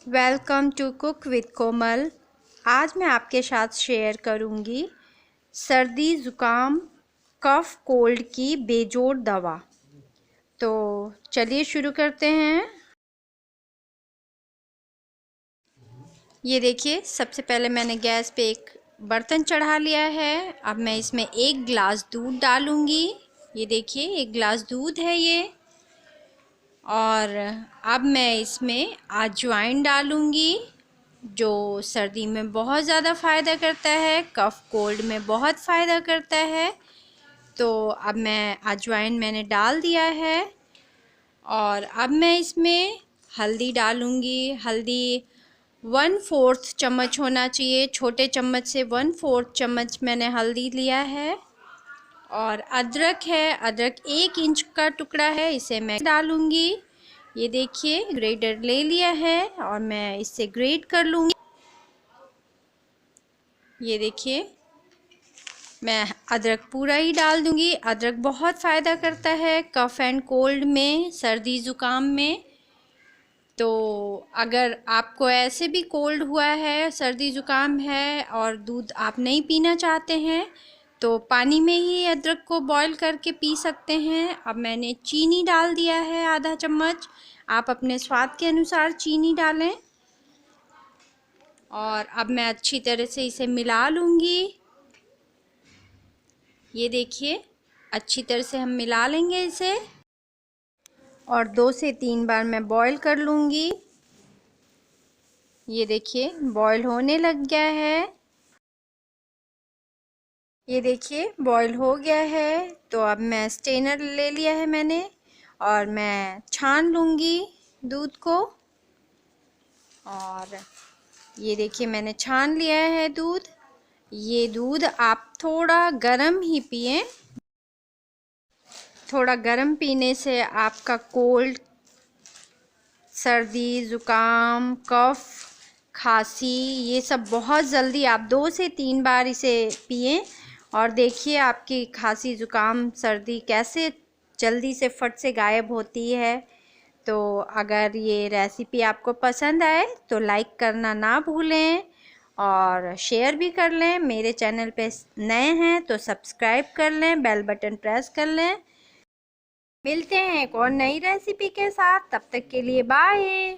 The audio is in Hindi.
वेलकम टू कुक विद कोमल। आज मैं आपके साथ शेयर करूंगी सर्दी ज़ुकाम कफ़ कोल्ड की बेजोड़ दवा। तो चलिए शुरू करते हैं। ये देखिए, सबसे पहले मैंने गैस पे एक बर्तन चढ़ा लिया है। अब मैं इसमें 1 गिलास दूध डालूंगी। ये देखिए, 1 गिलास दूध है ये। और अब मैं इसमें अजवाइन डालूंगी, जो सर्दी में बहुत ज़्यादा फ़ायदा करता है, कफ़ कोल्ड में बहुत फ़ायदा करता है। तो अब मैं अजवाइन मैंने डाल दिया है। और अब मैं इसमें हल्दी डालूंगी। हल्दी 1/4 चम्मच होना चाहिए, छोटे चम्मच से 1/4 चम्मच मैंने हल्दी लिया है। और अदरक है, अदरक 1 इंच का टुकड़ा है, इसे मैं डालूंगी। ये देखिए, ग्रेटर ले लिया है और मैं इससे ग्रेट कर लूँगी। ये देखिए, मैं अदरक पूरा ही डाल दूँगी। अदरक बहुत फ़ायदा करता है कफ़ एंड कोल्ड में, सर्दी ज़ुकाम में। तो अगर आपको ऐसे भी कोल्ड हुआ है, सर्दी ज़ुकाम है और दूध आप नहीं पीना चाहते हैं, तो पानी में ही अदरक को बॉईल करके पी सकते हैं। अब मैंने चीनी डाल दिया है आधा चम्मच। आप अपने स्वाद के अनुसार चीनी डालें। और अब मैं अच्छी तरह से इसे मिला लूँगी। ये देखिए, अच्छी तरह से हम मिला लेंगे इसे और 2 से 3 बार मैं बॉईल कर लूँगी। ये देखिए, बॉईल होने लग गया है। ये देखिए, बॉईल हो गया है। तो अब मैं स्ट्रेनर ले लिया है मैंने और मैं छान लूँगी दूध को। और ये देखिए, मैंने छान लिया है दूध। ये दूध आप थोड़ा गर्म ही पिएं। थोड़ा गर्म पीने से आपका कोल्ड, सर्दी, ज़ुकाम, कफ़, खांसी, ये सब बहुत जल्दी, आप 2 से 3 बार इसे पिएं और देखिए आपकी खांसी, ज़ुकाम, सर्दी कैसे जल्दी से फट से गायब होती है। तो अगर ये रेसिपी आपको पसंद आए तो लाइक करना ना भूलें और शेयर भी कर लें। मेरे चैनल पे नए हैं तो सब्सक्राइब कर लें, बेल बटन प्रेस कर लें। मिलते हैं एक और नई रेसिपी के साथ, तब तक के लिए बाय।